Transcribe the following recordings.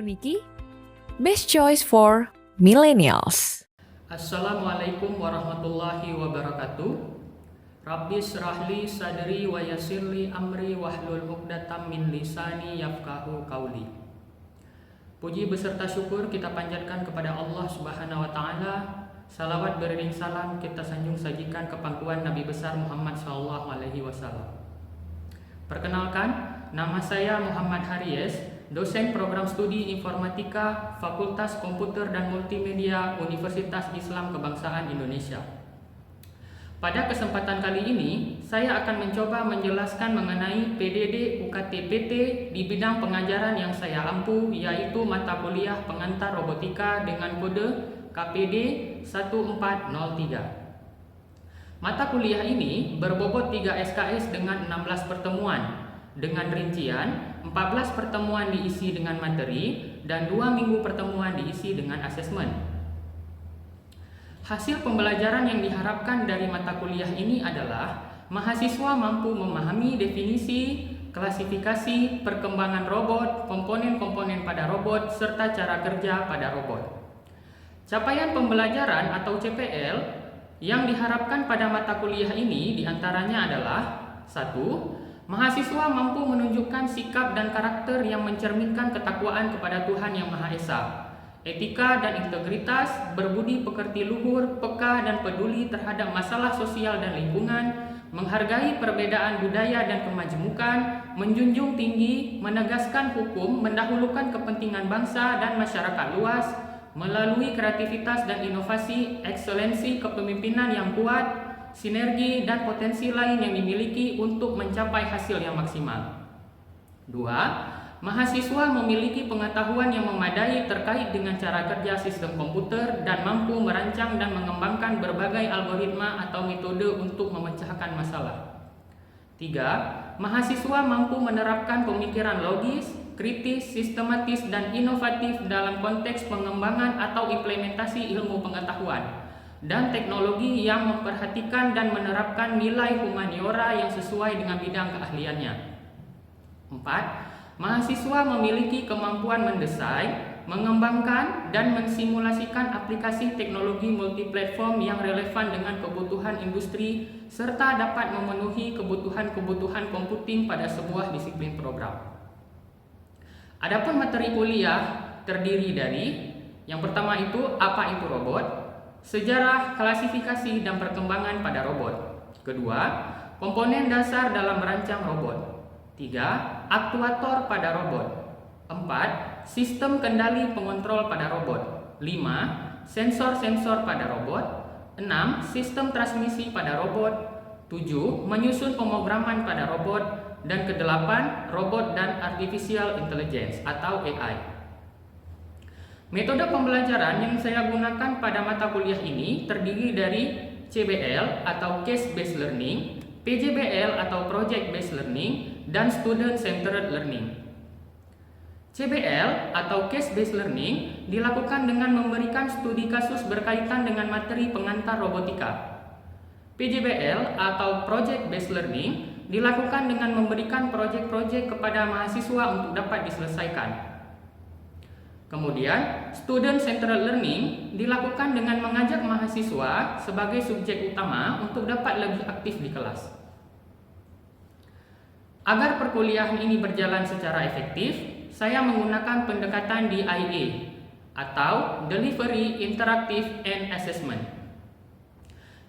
Uniki, best choice for millennials. Assalamualaikum warahmatullahi wabarakatuh. Rabbi syrahli sadri wa yassirli amri wahlul 'uqdatam min lisani yafqahu qauli. Puji beserta syukur kita panjatkan kepada Allah Subhanahu wa taala. Salawat beriring salam kita sanjung sajikan ke pangkuan Nabi besar Muhammad sallallahu alaihi wasallam. Perkenalkan, nama saya Muhammad Haries, dosen program studi Informatika Fakultas Komputer dan Multimedia Universitas Islam Kebangsaan Indonesia. Pada kesempatan kali ini, saya akan mencoba menjelaskan mengenai PDD UKT-PT di bidang pengajaran yang saya ampu, yaitu mata kuliah pengantar robotika dengan kode KPD 1403. Mata kuliah ini berbobot 3 SKS dengan 16 pertemuan, dengan rincian 14 pertemuan diisi dengan materi dan 2 minggu pertemuan diisi dengan asesmen. Hasil pembelajaran yang diharapkan dari mata kuliah ini adalah mahasiswa mampu memahami definisi, klasifikasi, perkembangan robot, komponen-komponen pada robot, serta cara kerja pada robot. Capaian pembelajaran atau CPL yang diharapkan pada mata kuliah ini diantaranya adalah 1. Mahasiswa mampu menunjukkan sikap dan karakter yang mencerminkan ketakwaan kepada Tuhan Yang Maha Esa, etika dan integritas, berbudi pekerti luhur, peka dan peduli terhadap masalah sosial dan lingkungan, menghargai perbedaan budaya dan kemajemukan, menjunjung tinggi, menegaskan hukum, mendahulukan kepentingan bangsa dan masyarakat luas, melalui kreativitas dan inovasi, ekselensi kepemimpinan yang kuat, sinergi dan potensi lain yang dimiliki untuk mencapai hasil yang maksimal. 2. Mahasiswa memiliki pengetahuan yang memadai terkait dengan cara kerja sistem komputer dan mampu merancang dan mengembangkan berbagai algoritma atau metode untuk memecahkan masalah. 3. Mahasiswa mampu menerapkan pemikiran logis, kritis, sistematis, dan inovatif dalam konteks pengembangan atau implementasi ilmu pengetahuan dan teknologi yang memperhatikan dan menerapkan nilai humaniora yang sesuai dengan bidang keahliannya. 4. Mahasiswa memiliki kemampuan mendesain, mengembangkan, dan mensimulasikan aplikasi teknologi multiplatform yang relevan dengan kebutuhan industri serta dapat memenuhi kebutuhan-kebutuhan komputing pada sebuah disiplin program. Adapun materi kuliah terdiri dari yang pertama itu apa itu robot, sejarah, klasifikasi, dan perkembangan pada robot. Kedua, komponen dasar dalam merancang robot. 3. Aktuator pada robot. 4. Sistem kendali pengontrol pada robot. 5. Sensor-sensor pada robot. 6. Sistem transmisi pada robot. 7. Menyusun pemrograman pada robot. Dan kedelapan, robot dan artificial intelligence atau AI. Metode pembelajaran yang saya gunakan pada mata kuliah ini terdiri dari CBL atau Case Based Learning, PJBL atau Project Based Learning, dan Student Centered Learning. CBL atau Case Based Learning dilakukan dengan memberikan studi kasus berkaitan dengan materi pengantar robotika. PJBL atau Project Based Learning dilakukan dengan memberikan proyek-proyek kepada mahasiswa untuk dapat diselesaikan. Kemudian, Student Centered Learning dilakukan dengan mengajak mahasiswa sebagai subjek utama untuk dapat lebih aktif di kelas. Agar perkuliahan ini berjalan secara efektif, saya menggunakan pendekatan DIA atau Delivery, Interactive, and Assessment.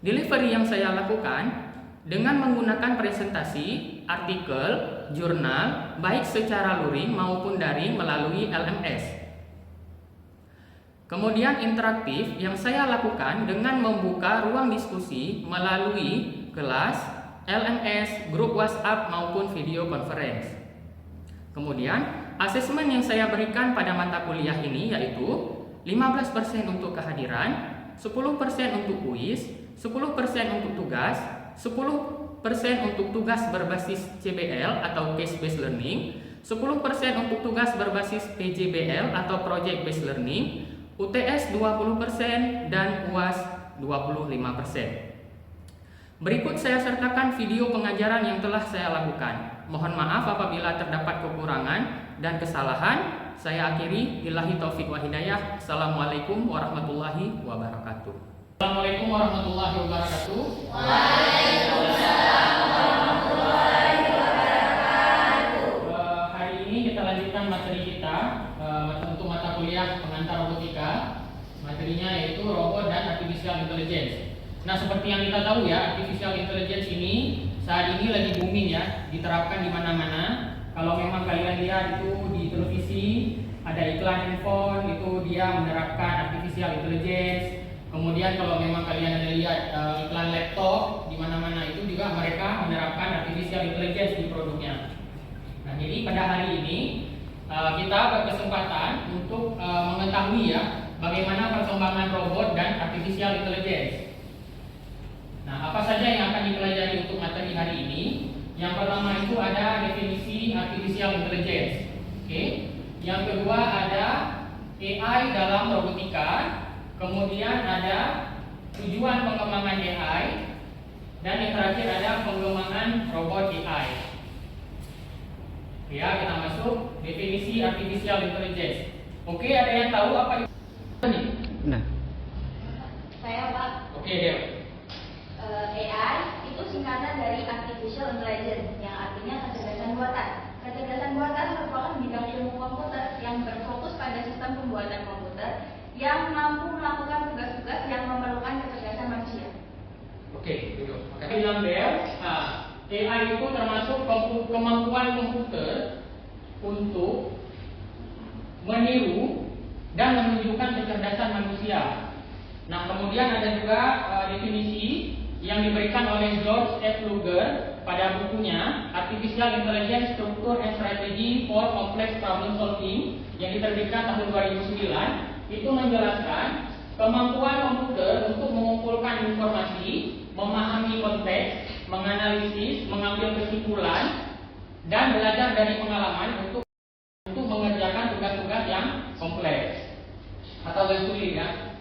Delivery yang saya lakukan dengan menggunakan presentasi, artikel, jurnal, baik secara luring maupun daring melalui LMS. Kemudian interaktif yang saya lakukan dengan membuka ruang diskusi melalui kelas, LMS, grup WhatsApp maupun video conference. Kemudian, asesmen yang saya berikan pada mata kuliah ini yaitu 15% untuk kehadiran, 10% untuk kuis, 10% untuk tugas, 10% untuk tugas berbasis CBL atau Case Based Learning, 10% untuk tugas berbasis PJBL atau Project Based Learning, UTS 20% dan UAS 25%. Berikut saya sertakan video pengajaran yang telah saya lakukan. Mohon maaf apabila terdapat kekurangan dan kesalahan. saya akhiri. Billahi taufik wa hidayah. Assalamualaikum warahmatullahi wabarakatuh. Assalamualaikum warahmatullahi wabarakatuh. Waalaikumsalam warahmatullahi wabarakatuh. Hari ini kita lanjutkan materi kita untuk mata kuliah pengantar robotika. Materinya yaitu robot dan artificial intelligence. Nah, seperti yang kita tahu ya, artificial intelligence ini saat ini lagi booming ya, diterapkan di mana-mana. Kalau memang kalian lihat itu di televisi ada iklan handphone, itu dia menerapkan artificial intelligence. Kemudian kalau memang kalian ada lihat iklan laptop di mana-mana, itu juga mereka menerapkan artificial intelligence di produknya. Nah, jadi pada hari ini kita berkesempatan untuk mengetahui ya bagaimana perkembangan robot dan artificial intelligence. Nah, apa saja yang akan dipelajari untuk materi hari ini? Yang pertama itu ada definisi artificial intelligence. Oke. Yang kedua ada AI dalam robotika. Kemudian ada tujuan pengembangan AI. Dan yang terakhir ada pengembangan robot AI. Ya, kita masuk definisi artificial intelligence. Oke, ada yang tahu apa itu? Nah, Saya Pak, Oke, Del. AI itu singkatan dari Artificial Intelligence yang artinya kecerdasan buatan. Kecerdasan buatan merupakan bidang ilmu komputer yang berfokus pada sistem pembuatan komputer yang mampu melakukan tugas-tugas yang memerlukan kecerdasan manusia. Oke, duduk. Oke, bilang Del. AI itu termasuk kemampuan komputer untuk meniru dan menunjukkan kecerdasan manusia. Nah, kemudian ada juga definisi yang diberikan oleh George F. Luger pada bukunya Artificial Intelligence Structure and Strategy for Complex Problem Solving yang diterbitkan tahun 2009. Itu menjelaskan kemampuan komputer untuk mengumpulkan informasi, memahami konteks, menganalisis, mengambil kesimpulan, dan belajar dari pengalaman untuk mengerjakan tugas-tugas yang kompleks atau yang sulit ya.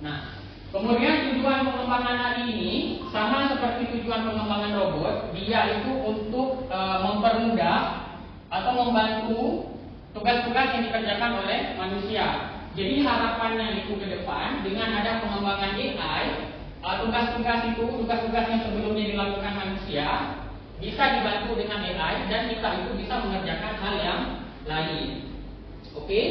Nah, kemudian tujuan pengembangan hari ini sama seperti tujuan pengembangan robot, dia itu untuk mempermudah atau membantu tugas-tugas yang dikerjakan oleh manusia. Jadi harapannya itu ke depan dengan ada pengembangan AI, tugas-tugas yang sebelumnya dilakukan manusia bisa dibantu dengan AI dan kita itu bisa mengerjakan hal yang lain. Oke,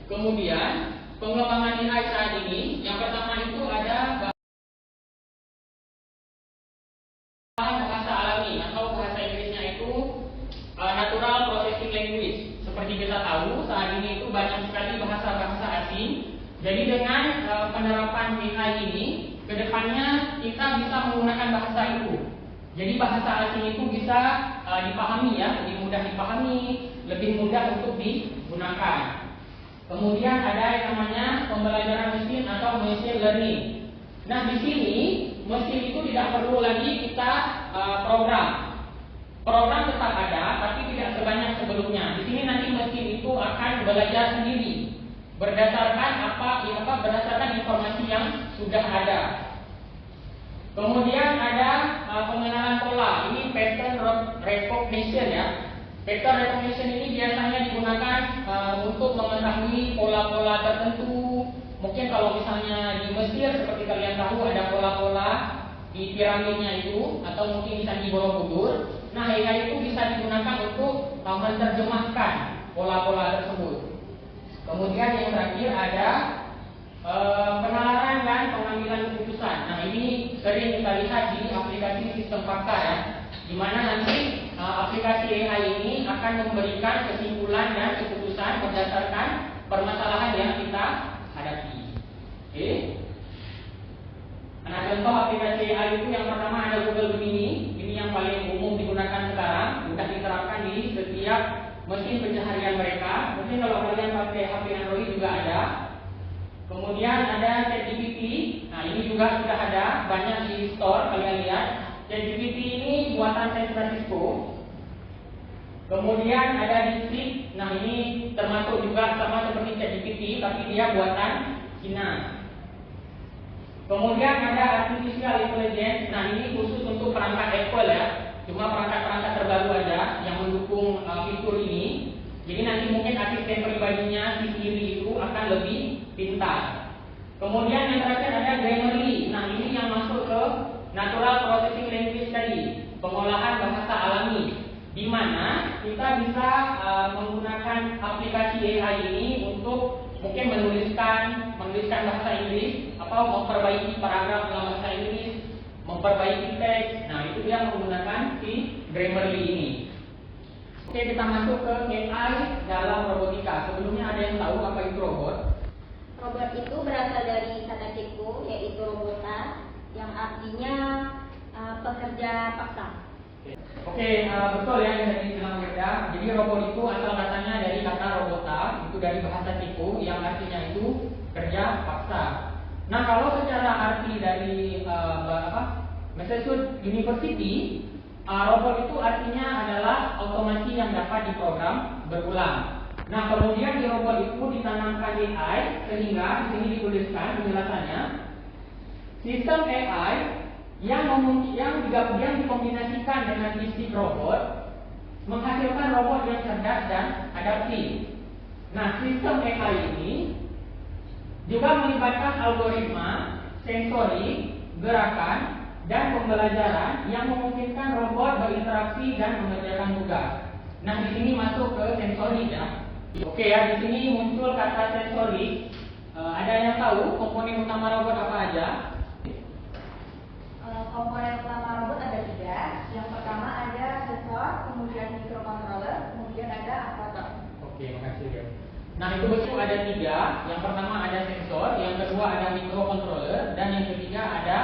kemudian pengembangan AI saat ini, yang pertama itu ada bahasa alami atau bahasa Inggrisnya itu natural processing language. Seperti kita tahu saat ini itu banyak sekali bahasa-bahasa asing. Jadi dengan penerapan AI ini, kedepannya kita bisa menggunakan bahasa itu. Jadi bahasa asing itu bisa dipahami ya, lebih mudah dipahami, lebih mudah untuk digunakan. Kemudian ada yang namanya pembelajaran mesin atau machine learning. Nah, di sini mesin itu tidak perlu lagi kita program. Program tetap ada, tapi tidak sebanyak sebelumnya. Di sini nanti mesin itu akan belajar sendiri berdasarkan berdasarkan informasi yang sudah ada. Kemudian ada pengenalan pola. Ini pattern recognition ya. Pattern recognition ini biasanya digunakan untuk mengetahui pola-pola tertentu. Mungkin kalau misalnya di Mesir seperti kalian tahu ada pola-pola di piramidnya itu, atau mungkin misalnya di Borobudur. Nah, AI itu bisa digunakan untuk menerjemahkan pola-pola tersebut. Kemudian yang terakhir ada penalaran dan pengambilan keputusan. Nah, ini sering kita lihat di aplikasi sistem fakta ya, di mana nanti aplikasi AI ini akan memberikan kesimpulan dan keputusan berdasarkan permasalahan yang kita hadapi. Oke. Nah, contoh aplikasi AI itu yang pertama ada Google Gemini. Ini yang paling umum digunakan sekarang, mudah diterapkan di setiap mesin pencaharian mereka. Mungkin kalau kalian pakai HP Android juga ada. Kemudian ada ChatGPT. Nah, ini juga sudah ada banyak di store, kalian lihat. ChatGPT ini buatan San Francisco. Kemudian ada DeepSeek. Nah, ini termasuk juga sama seperti ChatGPT, tapi dia buatan Cina. Kemudian ada artificial intelligence. Nah, ini khusus untuk perangkat Apple ya. Cuma perangkat-perangkat terbaru aja yang mendukung fitur ini. Jadi nanti mungkin asisten pribadinya si Siri itu akan lebih pintar. Kemudian yang terakhir ada Grammarly. Nah, ini yang masuk ke Natural Processing Language tadi, pengolahan bahasa alami, di mana kita bisa menggunakan aplikasi AI ini untuk mungkin menuliskan bahasa Inggris atau memperbaiki paragraf dalam bahasa Inggris, memperbaiki teks. Nah, itu dia menggunakan si Grammarly ini. Oke, kita masuk ke AI dalam robotika. Sebelumnya ada yang tahu apa itu robot? Robot itu berasal dari kata Ceko, yaitu robota, yang artinya pekerja paksa. Oke, betul ya yang tadi bilang Gerda. Jadi robot itu asal katanya dari kata robota, itu dari bahasa Ceko yang artinya itu kerja paksa. Nah, kalau secara arti dari Massachusetts University, robot itu artinya adalah otomasi yang dapat diprogram berulang. Nah, kemudian di robot itu ditanamkan AI sehingga di sini dituliskan penjelasannya, sistem AI yang dikombinasikan dengan sistem robot menghasilkan robot yang cerdas dan adaptif. Nah, sistem AI ini juga melibatkan algoritma, sensori, gerakan, dan pembelajaran yang memungkinkan robot berinteraksi dan mengerjakan tugas. Nah, di sini masuk ke sensorik ya. Oke ya, di sini muncul kata sensorik. Ada yang tahu komponen utama robot apa aja? Komponen utama robot ada 3. Yang pertama ada sensor, kemudian microcontroller, kemudian ada aktuator. Oke, makasih ya. Nah, itu betul ada 3. Yang pertama ada sensor, yang kedua ada microcontroller, dan yang ketiga ada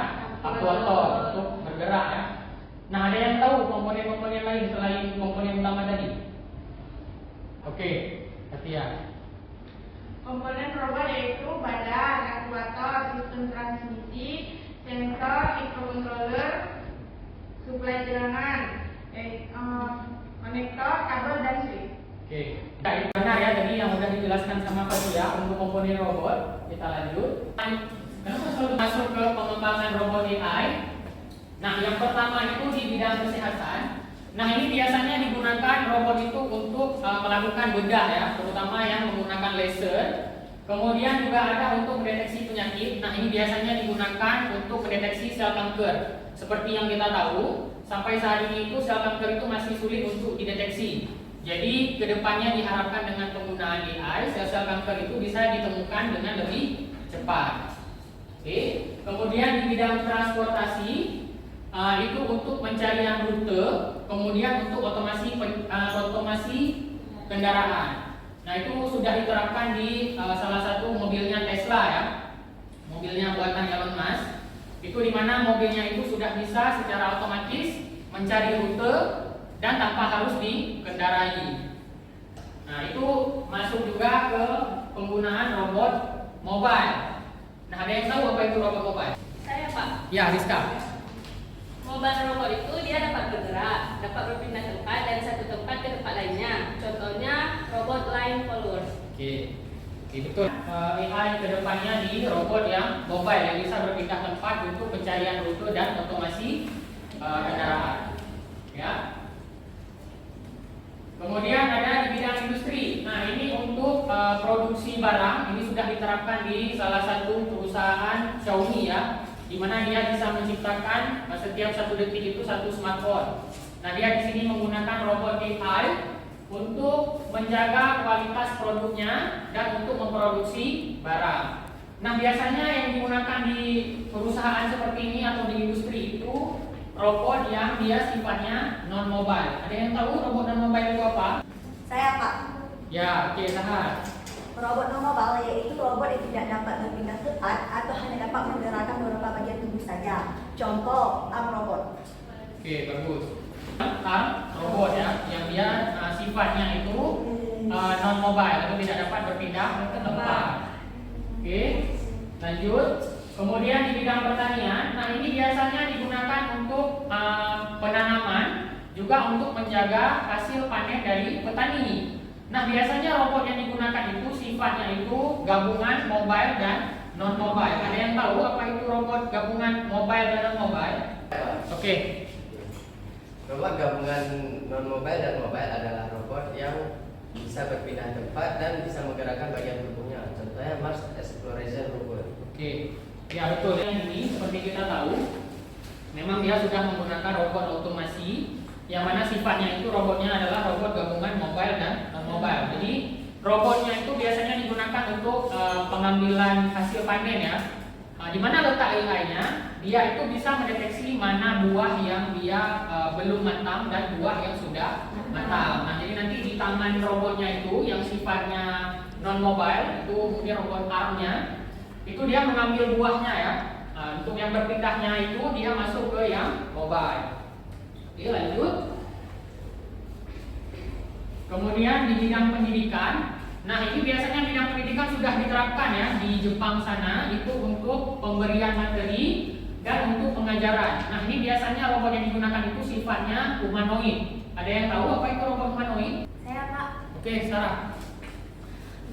aktuator untuk bergerak ya. Nah, ada yang tahu komponen-komponen lain selain komponen utama tadi? Oke, Katia. Komponen robot yaitu badan, aktuator, sistem transmisi, sensor, microcontroller, suplai jaringan, konektor, kabel, dan switch. Oke, nah, itu benar ya tadi yang sudah dijelaskan sama Katia untuk komponen robot. Kita lanjut. Kenapa selalu masuk ke pengembangan robot AI? Nah, yang pertama itu di bidang kesehatan. Nah, ini biasanya digunakan robot itu untuk melakukan bedah ya, terutama yang menggunakan laser. Kemudian juga ada untuk mendeteksi penyakit. Nah, ini biasanya digunakan untuk mendeteksi sel kanker. Seperti yang kita tahu, sampai saat ini itu sel kanker itu masih sulit untuk dideteksi. Jadi, kedepannya diharapkan dengan penggunaan AI, sel-sel kanker itu bisa ditemukan dengan lebih cepat. Oke. Kemudian di bidang transportasi, itu untuk pencarian rute, kemudian untuk otomasi kendaraan. Nah, itu sudah diterapkan di salah satu mobilnya Tesla ya, mobilnya buatan Elon Musk. Itu dimana mobilnya itu sudah bisa secara otomatis mencari rute dan tanpa harus dikendarai. Nah, itu masuk juga ke penggunaan robot mobile. Nah, ada yang tahu apa itu robot mobile? Saya Pak. Ya, Rizka. Mobile robot itu dia dapat bergerak, dapat berpindah tempat dari satu tempat ke tempat lainnya. Contohnya robot line followers. Oke, betul. AI kedepannya di robot yang mobile yang bisa berpindah tempat untuk pencarian rute dan otomasi kendaraan. Ya. Kemudian ada di bidang industri. Nah, ini untuk produksi barang. Ini sudah diterapkan di salah satu perusahaan Xiaomi ya, di mana dia bisa menciptakan setiap 1 detik itu 1 smartphone. Nah, dia di sini menggunakan robot AI untuk menjaga kualitas produknya dan untuk memproduksi barang. Nah, biasanya yang digunakan di perusahaan seperti ini atau di industri itu robot yang dia sifatnya non-mobile. Ada yang tahu robot non-mobile itu apa? Saya Pak. Ya, oke, Sahar. Robot non-mobile yaitu robot yang tidak dapat berpindah tempat atau hanya dapat menggerakkan beberapa bagian tubuh saja. Contoh, arm robot. Oke, bagus. Arm robot ya, yang dia sifatnya itu non-mobile atau tidak dapat berpindah ke tempat. Oke, lanjut. Kemudian di bidang pertanian, nah ini biasanya digunakan untuk penanaman, juga untuk menjaga hasil panen dari petani. Nah, biasanya robot yang digunakan itu sifatnya itu gabungan mobile dan non-mobile. Ada yang tahu apa itu robot gabungan mobile dan non-mobile? Oke. Robot gabungan non-mobile dan mobile adalah robot yang bisa berpindah tempat dan bisa menggerakkan bagian tubuhnya. Contohnya Mars Exploration Rover. Oke, ya betul. Yang ini seperti kita tahu, memang dia sudah menggunakan robot otomasi, yang mana sifatnya itu robotnya adalah robot gabungan mobile dan non-mobile. Jadi robotnya itu biasanya digunakan untuk pengambilan hasil panen ya. Di mana letak AI-nya? Dia itu bisa mendeteksi mana buah yang dia belum matang dan buah yang sudah matang. Nah, jadi nanti di tangan robotnya itu yang sifatnya non-mobile, itu mungkin robot armnya, itu dia mengambil buahnya ya. Untuk yang berpindahnya itu dia masuk ke yang mobile. Oke, lanjut. Kemudian di bidang pendidikan, nah ini biasanya bidang pendidikan sudah diterapkan ya di Jepang sana, itu untuk pemberian materi dan untuk pengajaran. Nah ini biasanya robot yang digunakan itu sifatnya humanoid. Ada yang tahu apa itu robot humanoid? Saya, Pak. Oke, Sarah.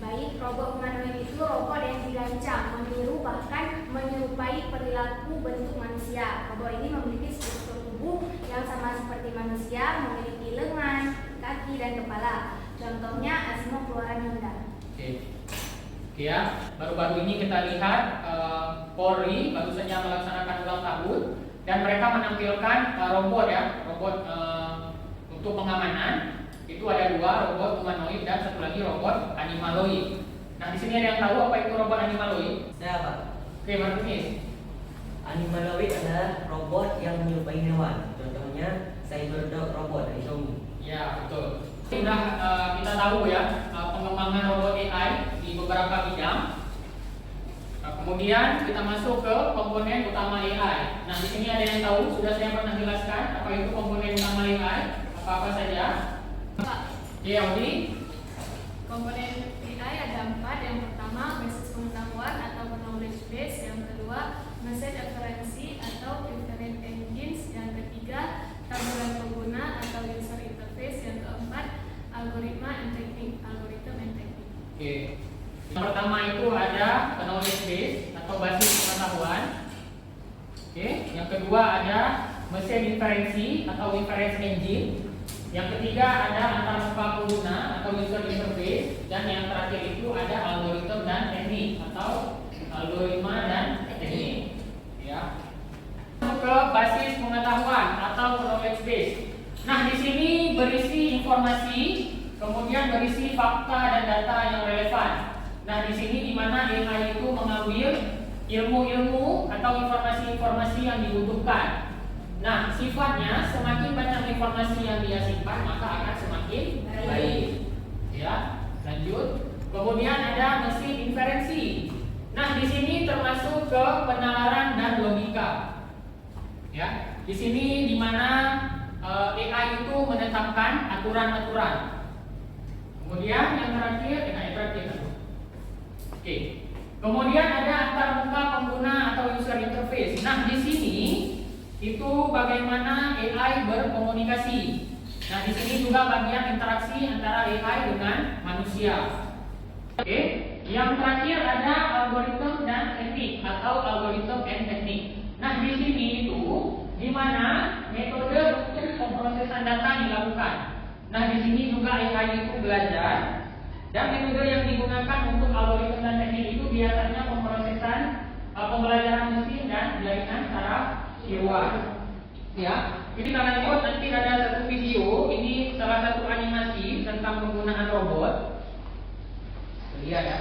Baik, robot humanoid itu robot yang dirancang, meniru bahkan menyerupai perilaku bentuk manusia. Robot ini memiliki struktur tubuh yang sama seperti manusia, memiliki lengan, kaki, dan kepala. Contohnya Asimo keluaran Hyundai. Oke ya, baru-baru ini kita lihat Polri baru saja melaksanakan ulang tahun dan mereka menampilkan robot ya, robot untuk pengamanan. Itu ada 2, robot humanoid dan satu lagi robot animaloid. Nah di sini ada yang tahu apa itu robot animaloid? Saya, Pak. Oke, Martinez. Animaloid adalah robot yang menyerupai hewan. Contohnya Cyberdog robot dari Xiaomi. Ya betul. Sudah kita tahu ya pengembangan robot AI di beberapa bidang. Kemudian kita masuk ke komponen utama AI. Nah di sini ada yang tahu, sudah saya pernah jelaskan apa itu komponen utama AI, apa saja. Pak, Ya, Audi. komponen AI ada 4. Yang pertama, basis pengetahuan atau knowledge base. Yang kedua, message referensi atau inference engines. Yang ketiga, tampilan pengguna atau user interface. Yang keempat, algoritma and technique, algorithm and technique. Oke. Yang pertama itu ada knowledge base atau basis pengetahuan. Oke. Yang kedua ada mesin inferensi atau inference engine. Yang ketiga ada antarmuka pengguna atau user interface, dan yang terakhir itu ada algoritma dan teknik atau algoritma dan teknik. Ya. Ke basis pengetahuan atau knowledge base. Nah di sini berisi informasi, kemudian berisi fakta dan data yang relevan. Nah di sini di mana AI itu mengambil ilmu-ilmu atau informasi-informasi yang dibutuhkan. Nah, sifatnya semakin banyak informasi yang dia simpan, maka akan semakin baik. Ya, lanjut. Kemudian ada mesin inferensi. Nah, di sini termasuk ke penalaran dan logika. Ya, di sini di mana AI itu menetapkan aturan-aturan. Kemudian yang terakhir, Oke. Kemudian ada antarmuka pengguna atau user interface. Nah, di sini itu bagaimana AI berkomunikasi. Nah, di sini juga bagian interaksi antara AI dengan manusia. Oke, yang terakhir ada algoritma dan teknik atau algoritma and teknik. Nah, di sini itu di mana metode untuk pemrosesan data dilakukan. Nah, di sini juga AI itu belajar, dan metode yang digunakan untuk algoritma dan teknik itu biasanya pemrosesan pembelajaran mesin dan jaringan saraf hewan. Ya, ini kita lanjut, nanti ada satu video, ini salah satu animasi tentang penggunaan robot. Lihat ya.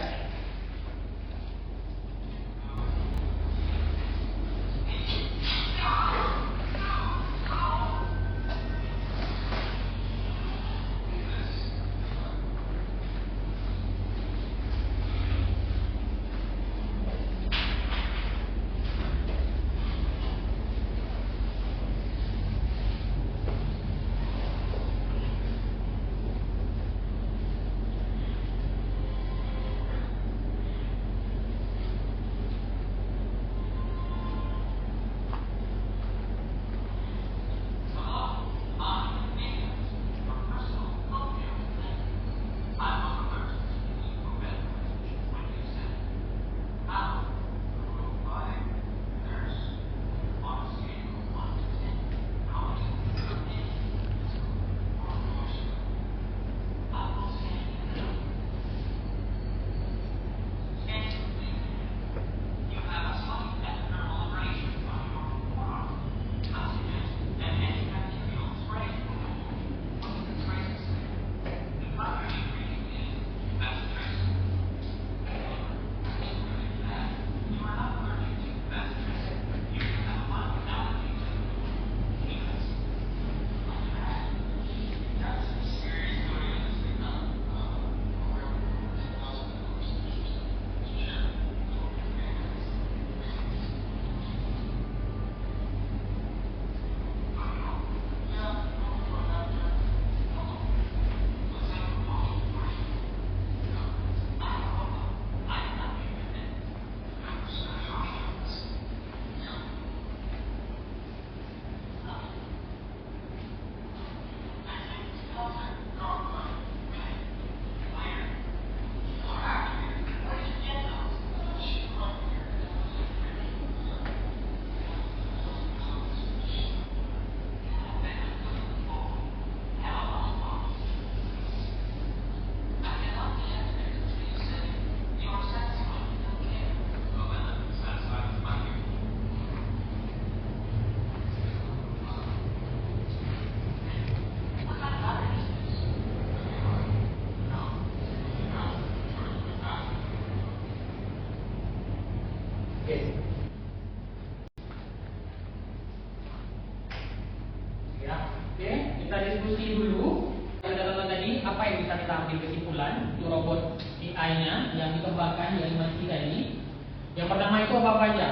kita diskusi dulu. Catatan tadi, apa yang bisa kita ambil kesimpulan untuk robot AI-nya yang dikembangkan di animasi tadi? Yang pertama itu apa aja?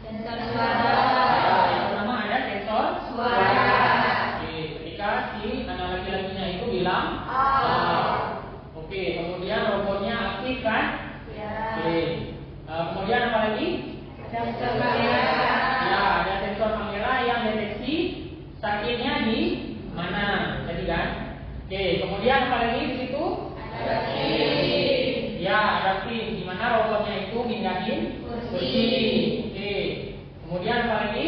Sensor Ya, suara. yang pertama ada sensor Suara. Oke, ketika si anak laki-lakinya itu bilang Oke, kemudian robotnya aktif kan? Ya. Oke. Kemudian apa lagi? Sensor kamera. Ya, ada sensor kamera yang deteksi sakitnya di mana tadi kan? Oke, kemudian apa lagi di situ? Ada pin. Ya, ada pin di mana robotnya itu mindahin kursi. Oke. Kemudian apa lagi?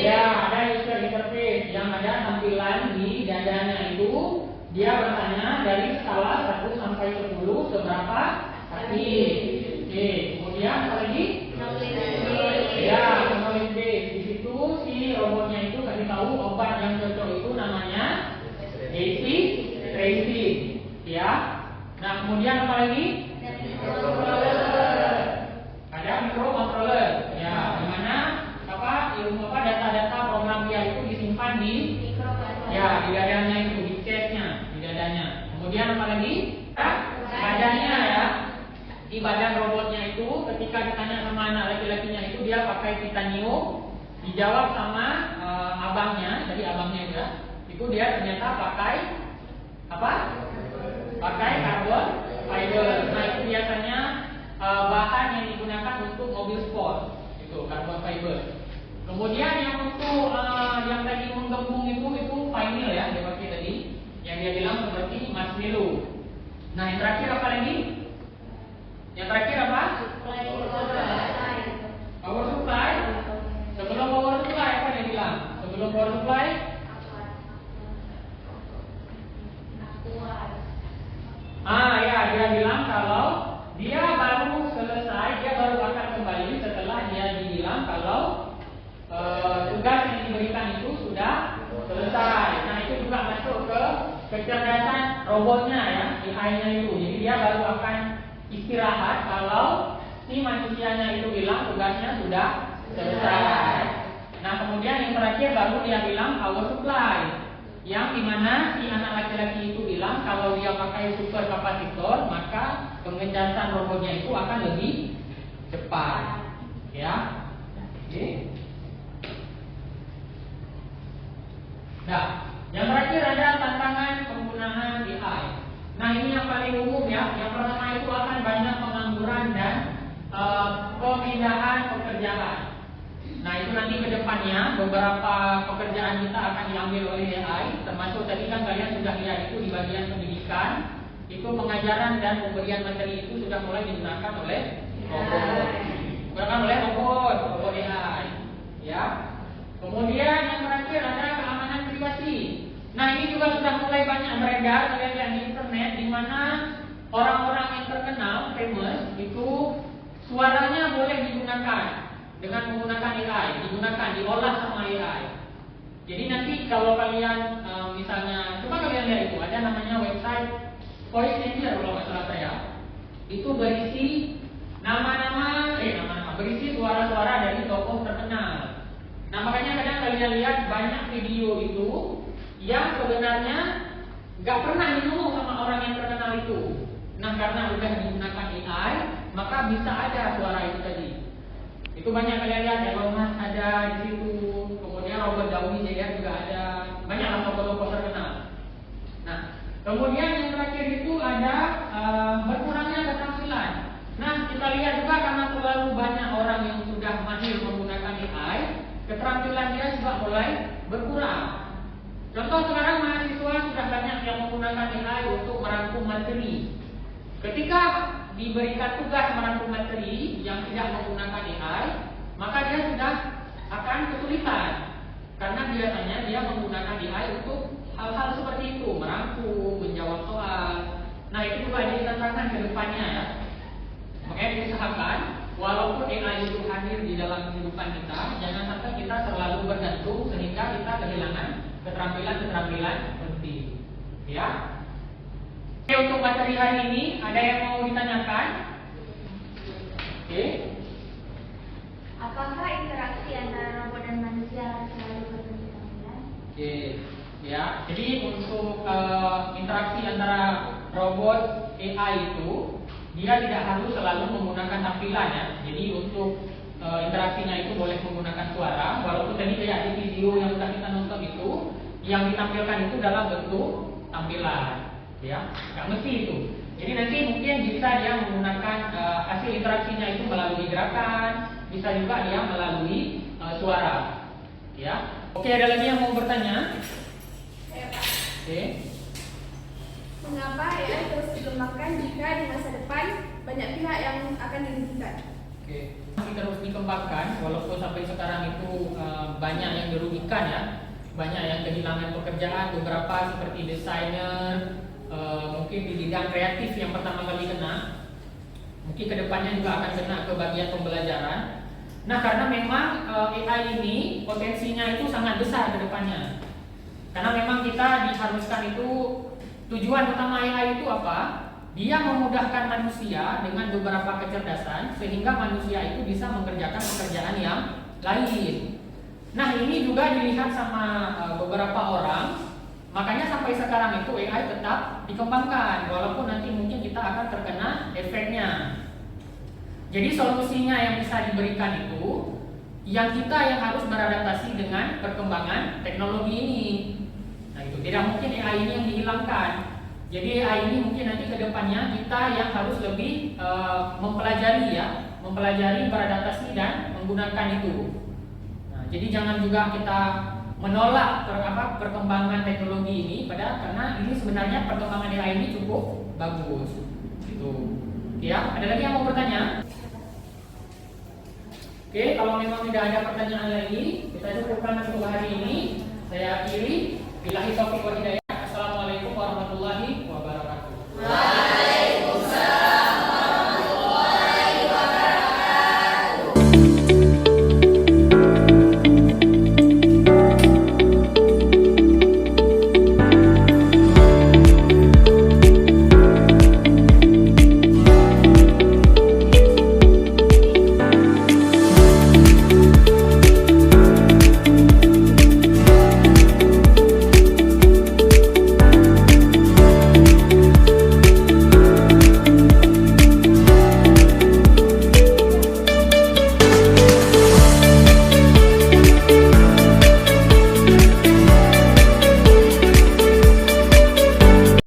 Ya, ada user interface yang ada tampilan di dadanya itu. Dia bertanya dari skala 1 sampai 10 seberapa sakit. Oke, kemudian apa lagi? Ya, knowledge base. Di situ si robotnya itu kasih tahu obat yang cocok itu namanya basic tracing. Ya. Nah, kemudian apa lagi? Ada microcontroller. Ya, di mana data-data program dia itu disimpan di dadanya itu, di chestnya, di dadanya. Kemudian apa lagi? Badannya ya. Di badan robotnya itu ketika ditanya sama anak laki-lakinya itu dia pakai titanium, dijawab sama abangnya, jadi abangnya juga, itu dia ternyata pakai apa? Pakai carbon fiber. Nah, itu biasanya bahan yang digunakan untuk mobil sport, itu carbon fiber. Kemudian yang untuk yang tadi menggembung itu vinyl ya, dia pakai tadi, yang dia bilang seperti marshmallow. Nah, yang terakhir apa lagi? Yang terakhir apa? Power supply. Sebelum power supply apa dia bilang? Sebelum power supply? Ya, dia bilang kalau dia baru selesai, dia baru akan kembali setelah dia dibilang kalau tugas yang diberikan itu sudah selesai. Nah, itu juga masuk ke kecerdasan robotnya ya, AI-nya itu. Jadi dia baru akan istirahat kalau si manusianya itu bilang tugasnya sudah selesai. Nah, kemudian yang terakhir baru dia bilang power supply, yang dimana si anak laki-laki itu bilang kalau dia pakai super kapasitor maka pengecasan robotnya itu akan lebih cepat. Ya, oke. Nah, yang terakhir ada tantangan penggunaan AI. Nah, ini yang paling umum ya. Yang pertama itu akan banyak pengangguran dan pemindahan pekerjaan. Nah, itu nanti ke depannya beberapa pekerjaan kita akan diambil oleh AI. Termasuk tadi kan kalian sudah lihat itu di bagian pendidikan, itu pengajaran dan pemberian materi itu sudah mulai digunakan oleh robot. Digunakan oleh robot AI. Ya. Kemudian yang terakhir ada keamanan privasi. Nah, ini juga sudah mulai banyak beredar kalian lihat di internet, di mana orang-orang yang terkenal, famous, itu suaranya boleh digunakan dengan menggunakan AI, diolah sama AI. Jadi nanti kalau kalian misalnya, coba kalian lihat itu, ada namanya website Voice Changer kalau nggak salah saya, itu berisi berisi suara-suara dari tokoh terkenal. Nah, makanya kadang kalian lihat banyak video itu yang sebenarnya nggak pernah ngomong sama orang yang terkenal itu. Nah, karena udah digunakan AI, maka bisa ada suara itu tadi. Itu banyak kalian lihat, Elon Musk ada di situ, kemudian Robert Downey Jr. juga ada, banyaklah tokoh-tokoh terkenal. Nah, kemudian yang terakhir itu ada berkurangnya keterampilan. Nah, kita lihat juga karena terlalu banyak orang yang sudah mahir menggunakan AI, keterampilan dia juga mulai berkurang. Contoh sekarang mahasiswa sudah banyak yang menggunakan AI untuk merangkum materi. Ketika diberikan tugas merangkum materi yang tidak menggunakan AI, maka dia sudah akan kesulitan. Karena biasanya dia menggunakan AI untuk hal-hal seperti itu, merangkum, menjawab soal. Nah, itu juga jadi tantangan ke depannya ya. Makanya diusahakan walaupun AI itu hadir di dalam kehidupan kita, jangan sampai kita terlalu bergantung sehingga kita kehilangan keterampilan penting. Ya. Oke, untuk materi hari ini ada yang mau ditanyakan? Oke. Apakah interaksi antara robot dan manusia manusia akan selalu berbeda tampilan? Oke, ya. Jadi untuk interaksi antara robot AI itu dia tidak harus selalu menggunakan tampilan ya. Jadi untuk interaksinya itu boleh menggunakan suara, walaupun tadi kayak di video yang sudah kita nonton itu yang ditampilkan itu dalam bentuk tampilan, ya, nggak mesti itu. Jadi nanti mungkin bisa dia menggunakan hasil interaksinya itu melalui gerakan, bisa juga dia melalui suara, ya. Oke, ada lagi yang mau bertanya? Oke. Mengapa AI terus dikembangkan jika di masa depan banyak pihak yang akan dirugikan? Oke, masih terus dikembangkan walaupun sampai sekarang itu banyak yang dirugikan ya, banyak yang kehilangan pekerjaan, beberapa seperti desainer, mungkin di bidang kreatif yang pertama kali kena, mungkin kedepannya juga akan kena ke bagian pembelajaran. Nah, karena memang AI ini potensinya itu sangat besar kedepannya, karena memang kita diharuskan itu tujuan utama AI itu apa? Dia memudahkan manusia dengan beberapa kecerdasan sehingga manusia itu bisa mengerjakan pekerjaan yang lain. Nah, ini juga dilihat sama beberapa orang, makanya sampai sekarang itu AI tetap dikembangkan walaupun nanti mungkin kita akan terkena efeknya. Jadi solusinya yang bisa diberikan itu yang kita yang harus beradaptasi dengan perkembangan teknologi ini. Nah, itu tidak mungkin AI ini yang dihilangkan. Jadi AI ini mungkin nanti ke depannya kita yang harus lebih mempelajari ya, mempelajari, beradaptasi dan menggunakan itu. Nah, jadi jangan juga kita menolak perkembangan teknologi ini karena ini sebenarnya perkembangan AI ini cukup bagus. Gitu. Ya, ada lagi yang mau bertanya? Oke, kalau memang tidak ada pertanyaan lagi, kita cukupkan untuk hari ini. Saya akhiri. Billahi taufiq wal hidayah.